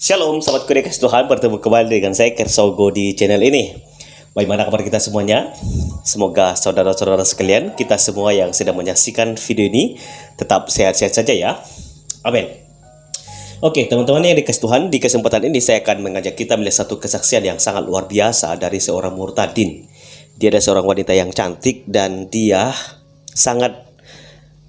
Shalom, sahabat kasih Tuhan, bertemu kembali dengan saya Kersogo di channel ini. Bagaimana kabar kita semuanya? Semoga saudara-saudara sekalian, kita semua yang sedang menyaksikan video ini tetap sehat-sehat saja ya. Amin. Oke, teman-teman yang dikasih Tuhan, di kesempatan ini saya akan mengajak kita melihat satu kesaksian yang sangat luar biasa dari seorang Murtadin. Dia adalah seorang wanita yang cantik dan dia sangat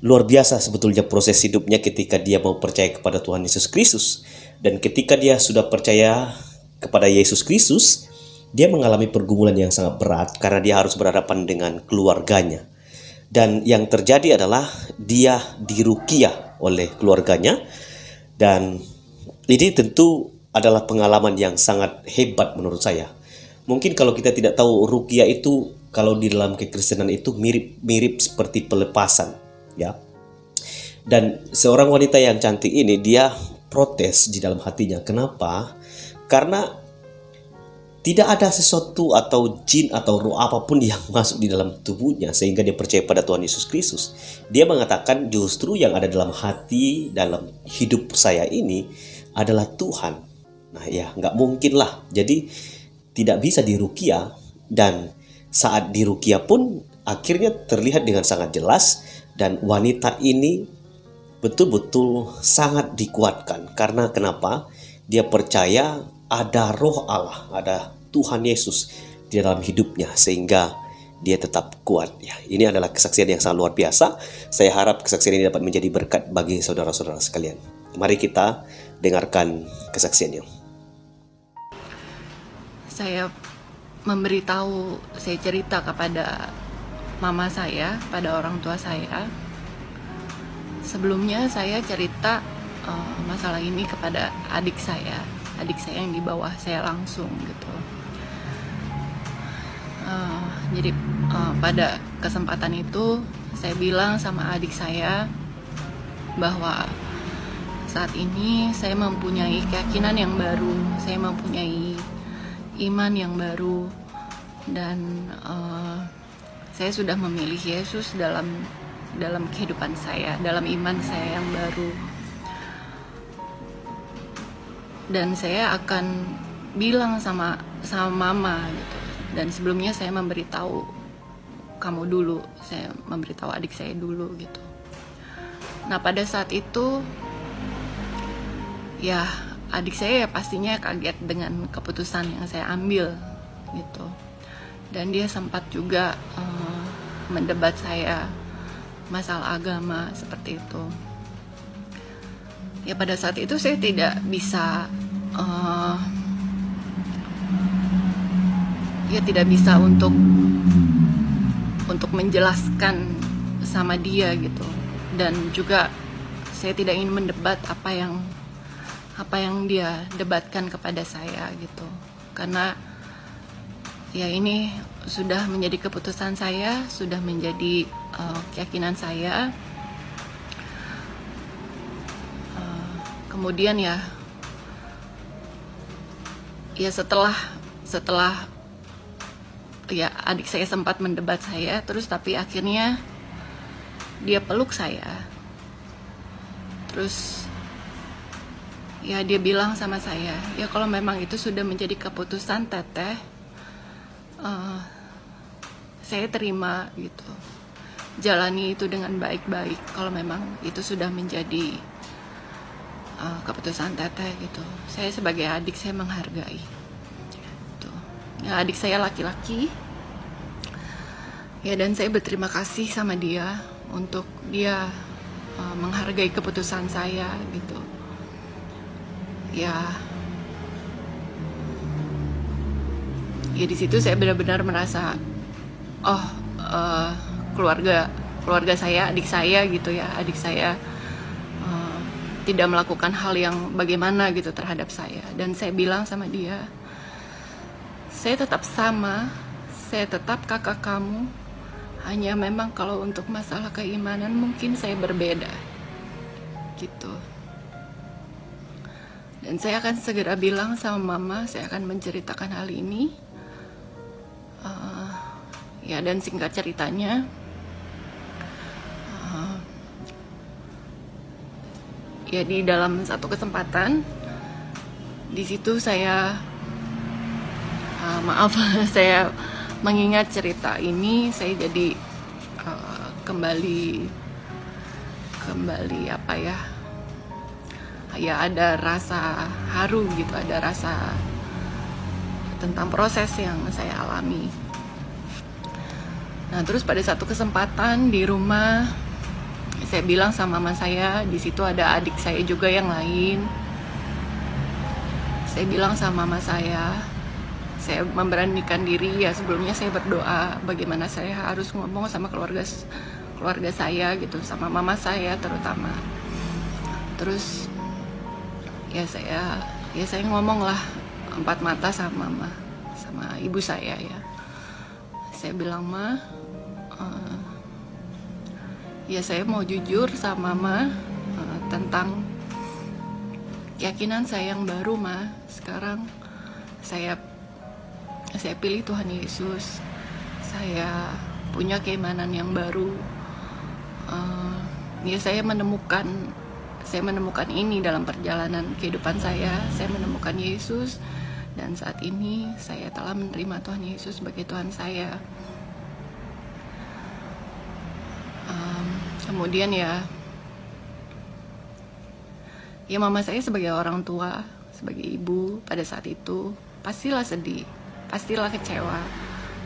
luar biasa sebetulnya proses hidupnya ketika dia mau percaya kepada Tuhan Yesus Kristus. Dan ketika dia sudah percaya kepada Yesus Kristus, dia mengalami pergumulan yang sangat berat karena dia harus berhadapan dengan keluarganya. Dan yang terjadi adalah dia diruqyah oleh keluarganya. Dan ini tentu adalah pengalaman yang sangat hebat menurut saya. Mungkin kalau kita tidak tahu, ruqyah itu kalau di dalam kekristenan itu mirip seperti pelepasan, ya. Dan seorang wanita yang cantik ini dia protes di dalam hatinya. Kenapa? Karena tidak ada sesuatu atau jin atau roh apapun yang masuk di dalam tubuhnya sehingga dia percaya pada Tuhan Yesus Kristus. Dia mengatakan justru yang ada dalam hati, dalam hidup saya ini adalah Tuhan. Nah ya, nggak mungkin lah. Jadi tidak bisa diruqyah, dan saat diruqyah pun akhirnya terlihat dengan sangat jelas, dan wanita ini betul-betul sangat dikuatkan. Karena kenapa? Dia percaya ada roh Allah, ada Tuhan Yesus di dalam hidupnya, sehingga dia tetap kuat ya. Ini adalah kesaksian yang sangat luar biasa. Saya harap kesaksian ini dapat menjadi berkat bagi saudara-saudara sekalian. Mari kita dengarkan kesaksiannya. Saya memberitahu, saya cerita kepada mama saya, pada orang tua saya. Sebelumnya saya cerita masalah ini kepada adik saya yang di bawah saya langsung gitu. Jadi pada kesempatan itu saya bilang sama adik saya bahwa saat ini saya mempunyai keyakinan yang baru, saya mempunyai iman yang baru, dan saya sudah memilih Yesus dalam kehidupan saya, dalam iman saya yang baru. Dan saya akan bilang sama mama gitu. Dan sebelumnya saya memberitahu kamu dulu, saya memberitahu adik saya dulu gitu. Nah pada saat itu ya adik saya ya pastinya kaget dengan keputusan yang saya ambil gitu. Dan dia sempat juga mendebat saya masalah agama seperti itu. Ya pada saat itu saya tidak bisa untuk menjelaskan sama dia gitu. Dan juga saya tidak ingin mendebat apa yang dia debatkan kepada saya gitu. Karena ya ini sudah menjadi keputusan saya, sudah menjadi keyakinan saya. Kemudian ya setelah ya adik saya sempat mendebat saya terus, tapi akhirnya dia peluk saya. Terus ya dia bilang sama saya, ya kalau memang itu sudah menjadi keputusan teteh, saya terima gitu. Jalani itu dengan baik-baik kalau memang itu sudah menjadi keputusan teteh gitu. Saya sebagai adik saya menghargai gitu. Ya adik saya laki-laki ya, dan saya berterima kasih sama dia untuk dia menghargai keputusan saya gitu ya. Ya di situ saya benar-benar merasa keluarga saya, adik saya gitu ya, adik saya tidak melakukan hal yang bagaimana gitu terhadap saya. Dan saya bilang sama dia, saya tetap sama, saya tetap kakak kamu, hanya memang kalau untuk masalah keimanan mungkin saya berbeda gitu. Dan saya akan segera bilang sama mama, saya akan menceritakan hal ini. Ya dan singkat ceritanya, ya di dalam satu kesempatan di situ saya maaf saya mengingat cerita ini, saya jadi kembali apa ya, ada rasa haru gitu, ada rasa tentang proses yang saya alami. Nah, terus pada satu kesempatan di rumah, saya bilang sama mama saya, di situ ada adik saya juga yang lain. Saya bilang sama mama saya memberanikan diri ya, sebelumnya saya berdoa bagaimana saya harus ngomong sama keluarga saya gitu, sama mama saya terutama. Terus ya saya ngomong lah empat mata sama ibu saya ya. Saya bilang, Ma, ya saya mau jujur sama Mama tentang keyakinan saya yang baru, Ma. Sekarang saya pilih Tuhan Yesus. Saya punya keimanan yang baru. Ya saya menemukan ini dalam perjalanan kehidupan saya. Saya menemukan Yesus, dan saat ini saya telah menerima Tuhan Yesus sebagai Tuhan saya. Kemudian ya mama saya sebagai orang tua, sebagai ibu pada saat itu pastilah sedih, pastilah kecewa,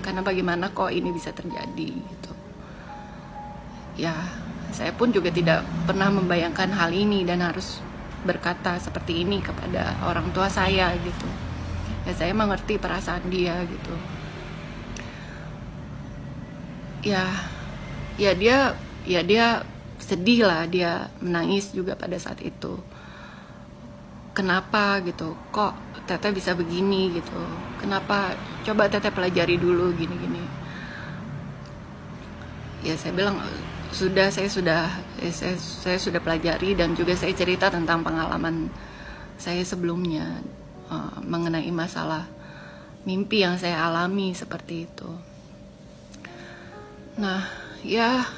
karena bagaimana kok ini bisa terjadi gitu. Ya, saya pun juga tidak pernah membayangkan hal ini dan harus berkata seperti ini kepada orang tua saya gitu. Ya, saya mengerti perasaan dia gitu. Ya dia sedih lah, dia menangis juga pada saat itu. Kenapa gitu, kok Teteh bisa begini gitu, kenapa, coba Teteh pelajari dulu gini-gini. Ya saya bilang saya sudah pelajari, dan juga saya cerita tentang pengalaman saya sebelumnya mengenai masalah mimpi yang saya alami seperti itu. Nah ya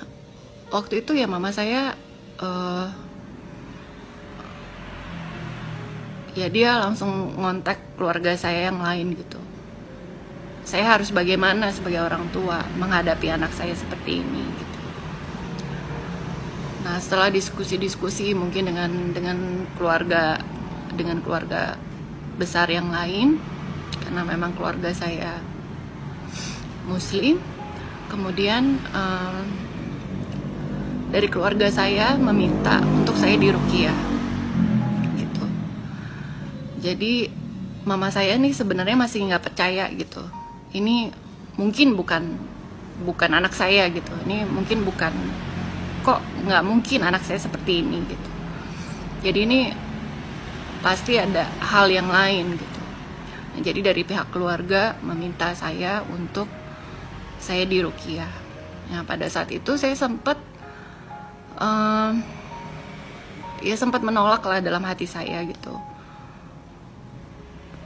waktu itu ya mama saya ya dia langsung ngontak keluarga saya yang lain gitu. Saya harus bagaimana sebagai orang tua menghadapi anak saya seperti ini gitu. Nah setelah diskusi mungkin dengan keluarga besar yang lain, karena memang keluarga saya Muslim, kemudian dari keluarga saya meminta untuk saya diruqyah gitu. Jadi mama saya nih sebenarnya masih nggak percaya gitu. Ini mungkin bukan anak saya gitu. Ini mungkin kok nggak mungkin anak saya seperti ini gitu. Jadi ini pasti ada hal yang lain gitu. Nah, jadi dari pihak keluarga meminta saya untuk saya diruqyah. Nah pada saat itu saya sempat menolak lah dalam hati saya gitu.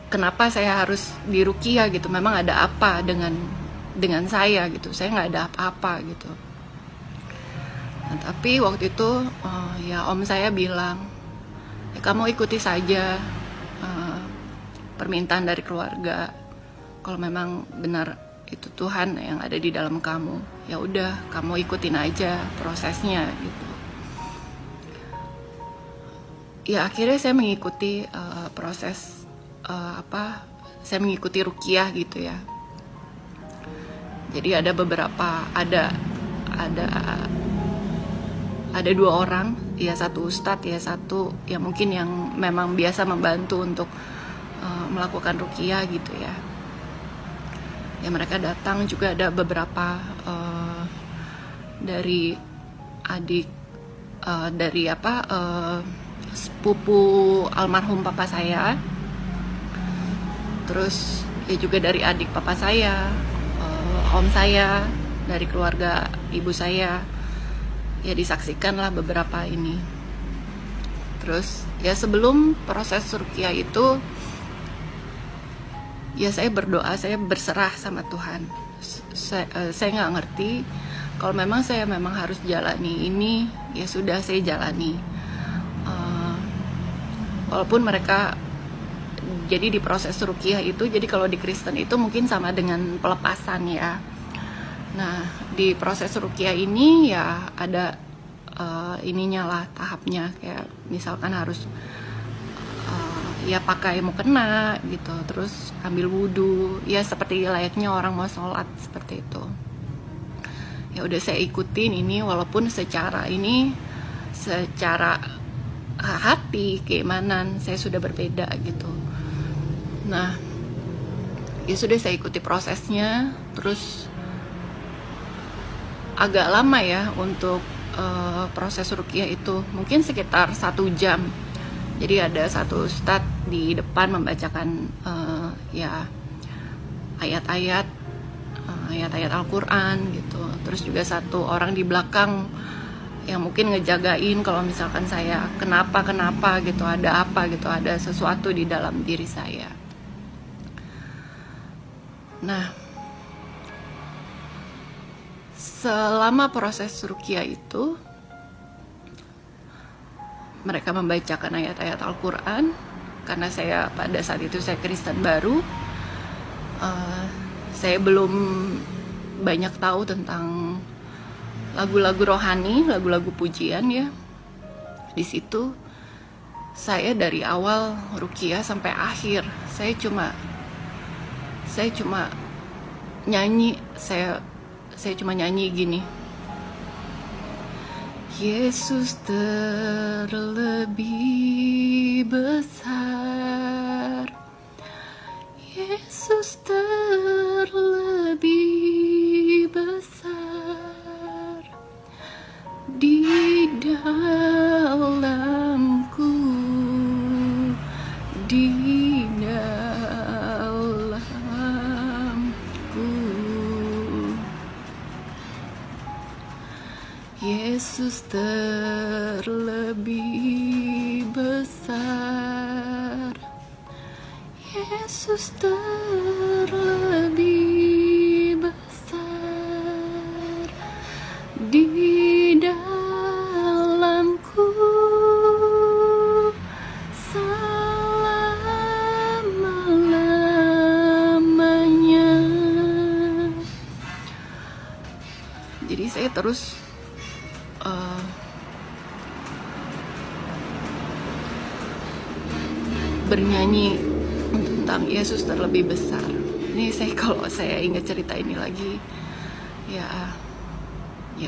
Kenapa saya harus diruqyah gitu? Memang ada apa dengan saya gitu? Saya nggak ada apa-apa gitu. Nah, tapi waktu itu ya om saya bilang, ya, kamu ikuti saja permintaan dari keluarga. Kalau memang benar itu Tuhan yang ada di dalam kamu, ya udah kamu ikutin aja prosesnya gitu. Ya akhirnya saya mengikuti proses saya mengikuti ruqyah gitu ya. Jadi ada beberapa ada dua orang, ya satu ustadz, ya satu ya mungkin yang memang biasa membantu untuk melakukan ruqyah gitu ya. Ya mereka datang, juga ada beberapa dari adik sepupu almarhum papa saya, terus ya juga dari adik papa saya, om saya, dari keluarga ibu saya. Ya disaksikan lah beberapa ini. Terus ya sebelum proses ruqyah itu, ya saya berdoa, saya berserah sama Tuhan. Saya nggak ngerti, kalau memang saya harus jalani ini, ya sudah saya jalani. Walaupun mereka Jadi di proses ruqyah itu, jadi kalau di Kristen itu mungkin sama dengan pelepasan ya. Nah, di proses ruqyah ini ya ada ininya lah, tahapnya, kayak misalkan harus ya pakai mukena gitu, terus ambil wudhu, ya seperti layaknya orang mau sholat seperti itu. Ya udah saya ikutin ini, walaupun secara hati, keimanan saya sudah berbeda gitu. Nah, ya sudah saya ikuti prosesnya, terus agak lama ya untuk proses ruqyah itu, mungkin sekitar 1 jam. Jadi ada satu ustadz di depan membacakan ya ayat-ayat Al-Quran gitu. Terus juga satu orang di belakang yang mungkin ngejagain kalau misalkan saya kenapa gitu, ada apa gitu, ada sesuatu di dalam diri saya. Nah, selama proses ruqyah itu mereka membacakan ayat-ayat Al-Quran. Karena saya pada saat itu saya Kristen baru, saya belum banyak tahu tentang lagu-lagu rohani, lagu-lagu pujian ya. Di situ saya dari awal ruqyah sampai akhir saya cuma nyanyi, saya cuma nyanyi gini. Yesus terlebih besar, Yesus terlebih besar di dalamku, di dalamku. Yesus terlebih besar, Yesus terlebih besar di dalamku selama-lamanya. Jadi saya terus bernyanyi tentang Yesus terlebih besar. Ini kalau saya ingat cerita ini lagi, ya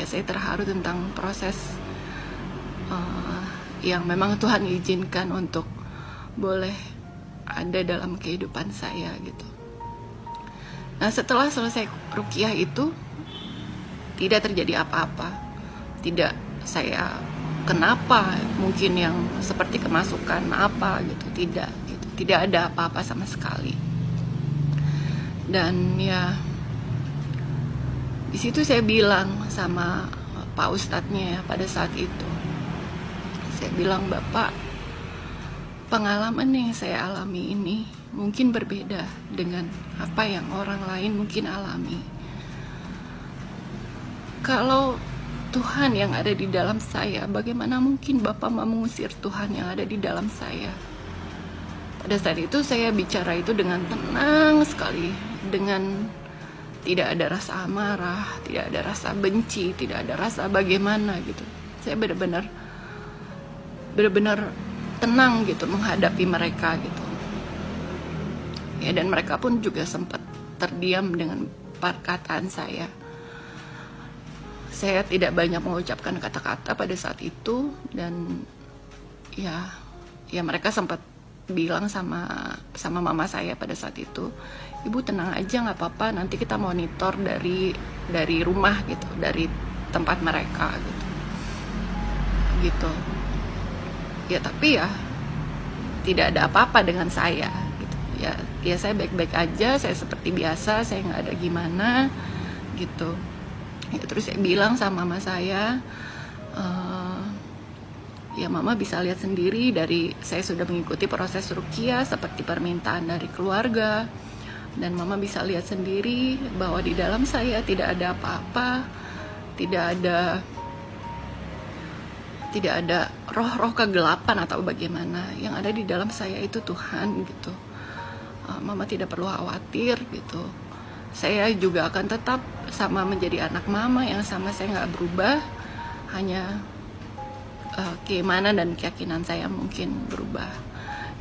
saya terharu tentang proses yang memang Tuhan izinkan untuk boleh ada dalam kehidupan saya gitu. Nah, setelah selesai ruqyah itu tidak terjadi apa-apa, tidak saya kenapa mungkin yang seperti kemasukan apa gitu, tidak ada apa-apa sama sekali. Dan ya di situ saya bilang sama Pak Ustadznya ya, pada saat itu saya bilang, Bapak, pengalaman yang saya alami ini mungkin berbeda dengan apa yang orang lain mungkin alami. Kalau Tuhan yang ada di dalam saya, bagaimana mungkin Bapak mau mengusir Tuhan yang ada di dalam saya? Pada saat itu saya bicara itu dengan tenang sekali, dengan tidak ada rasa amarah, tidak ada rasa benci, tidak ada rasa bagaimana gitu. Saya benar-benar tenang gitu menghadapi mereka gitu. Ya, dan mereka pun juga sempat terdiam dengan perkataan saya. Saya tidak banyak mengucapkan kata-kata pada saat itu, dan ya mereka sempat bilang sama mama saya pada saat itu, Ibu tenang aja, nggak apa-apa, nanti kita monitor dari rumah gitu, dari tempat mereka gitu. Ya tapi ya tidak ada apa-apa dengan saya gitu. Ya saya baik-baik aja, saya seperti biasa, saya nggak ada gimana gitu. Ya, terus saya bilang sama mama saya, ya mama bisa lihat sendiri dari saya sudah mengikuti proses ruqyah seperti permintaan dari keluarga, dan mama bisa lihat sendiri bahwa di dalam saya tidak ada apa-apa, tidak ada roh-roh kegelapan atau bagaimana. Yang ada di dalam saya itu Tuhan gitu. Mama tidak perlu khawatir gitu. Saya juga akan tetap sama menjadi anak mama yang sama, saya nggak berubah. Hanya keimanan dan keyakinan saya mungkin berubah,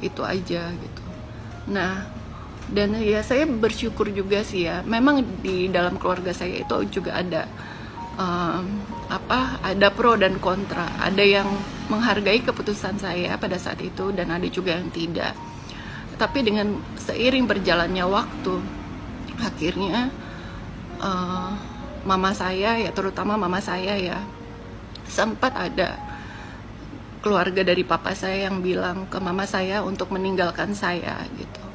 itu aja gitu. Nah, dan ya saya bersyukur juga sih ya, memang di dalam keluarga saya itu juga ada ada pro dan kontra. Ada yang menghargai keputusan saya pada saat itu dan ada juga yang tidak. Tapi dengan seiring berjalannya waktu, akhirnya mama saya ya, terutama mama saya ya, sempat ada keluarga dari papa saya yang bilang ke mama saya untuk meninggalkan saya gitu.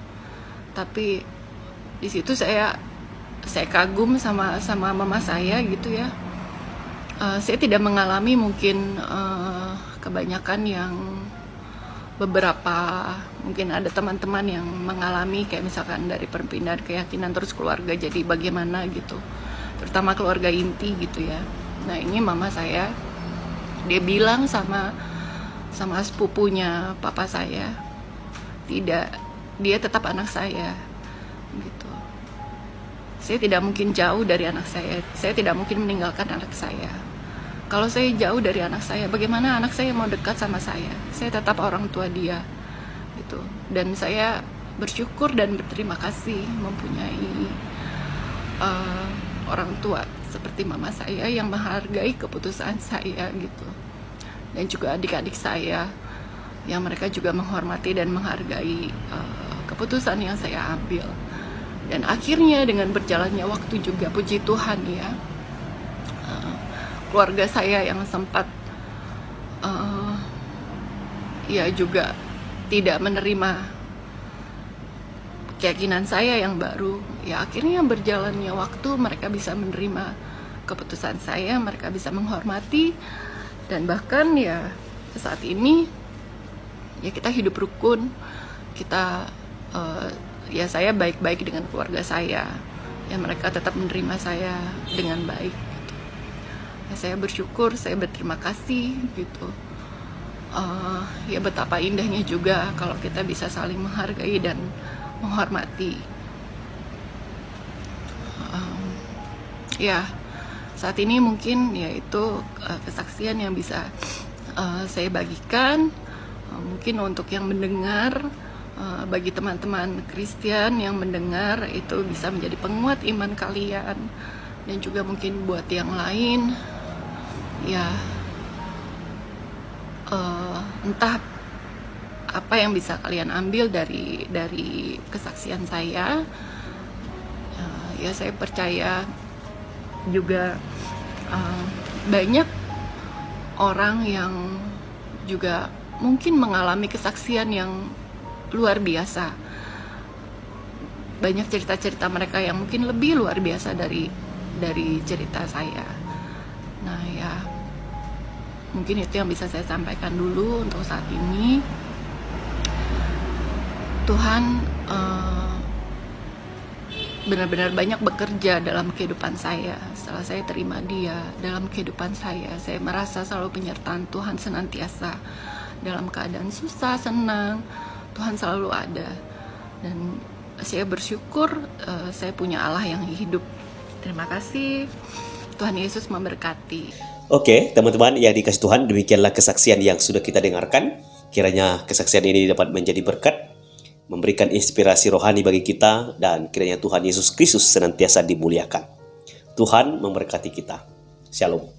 Tapi di situ saya kagum sama mama saya gitu ya. Saya tidak mengalami mungkin kebanyakan yang beberapa, mungkin ada teman-teman yang mengalami kayak misalkan dari perpindahan keyakinan terus keluarga jadi bagaimana gitu, terutama keluarga inti gitu ya. Nah ini mama saya, dia bilang sama sepupunya papa saya, tidak, dia tetap anak saya gitu. Saya tidak mungkin jauh dari anak saya tidak mungkin meninggalkan anak saya. Kalau saya jauh dari anak saya, bagaimana anak saya mau dekat sama saya? Saya tetap orang tua dia, gitu. Dan saya bersyukur dan berterima kasih mempunyai orang tua seperti mama saya yang menghargai keputusan saya, gitu. Dan juga adik-adik saya yang mereka juga menghormati dan menghargai keputusan yang saya ambil. Dan akhirnya dengan berjalannya waktu juga, puji Tuhan ya, keluarga saya yang sempat ya juga tidak menerima keyakinan saya yang baru, ya akhirnya berjalannya waktu mereka bisa menerima keputusan saya, mereka bisa menghormati, dan bahkan ya saat ini ya kita hidup rukun, kita ya saya baik-baik dengan keluarga saya, ya mereka tetap menerima saya dengan baik. Saya bersyukur, saya berterima kasih gitu. Ya betapa indahnya juga kalau kita bisa saling menghargai dan menghormati. Ya saat ini mungkin yaitu kesaksian yang bisa saya bagikan. Mungkin untuk yang mendengar, bagi teman-teman Kristen yang mendengar, itu bisa menjadi penguat iman kalian, dan juga mungkin buat yang lain ya, entah apa yang bisa kalian ambil dari kesaksian saya. Ya saya percaya juga banyak orang yang juga mungkin mengalami kesaksian yang luar biasa. Banyak cerita-cerita mereka yang mungkin lebih luar biasa dari cerita saya. Nah ya, mungkin itu yang bisa saya sampaikan dulu untuk saat ini. Tuhan benar-benar banyak bekerja dalam kehidupan saya. Setelah saya terima Dia dalam kehidupan saya merasa selalu penyertaan Tuhan senantiasa. Dalam keadaan susah, senang, Tuhan selalu ada. Dan saya bersyukur saya punya Allah yang hidup. Terima kasih. Tuhan Yesus memberkati. Oke, teman-teman yang dikasih Tuhan, demikianlah kesaksian yang sudah kita dengarkan. Kiranya kesaksian ini dapat menjadi berkat, memberikan inspirasi rohani bagi kita, dan kiranya Tuhan Yesus Kristus senantiasa dimuliakan. Tuhan memberkati kita. Shalom.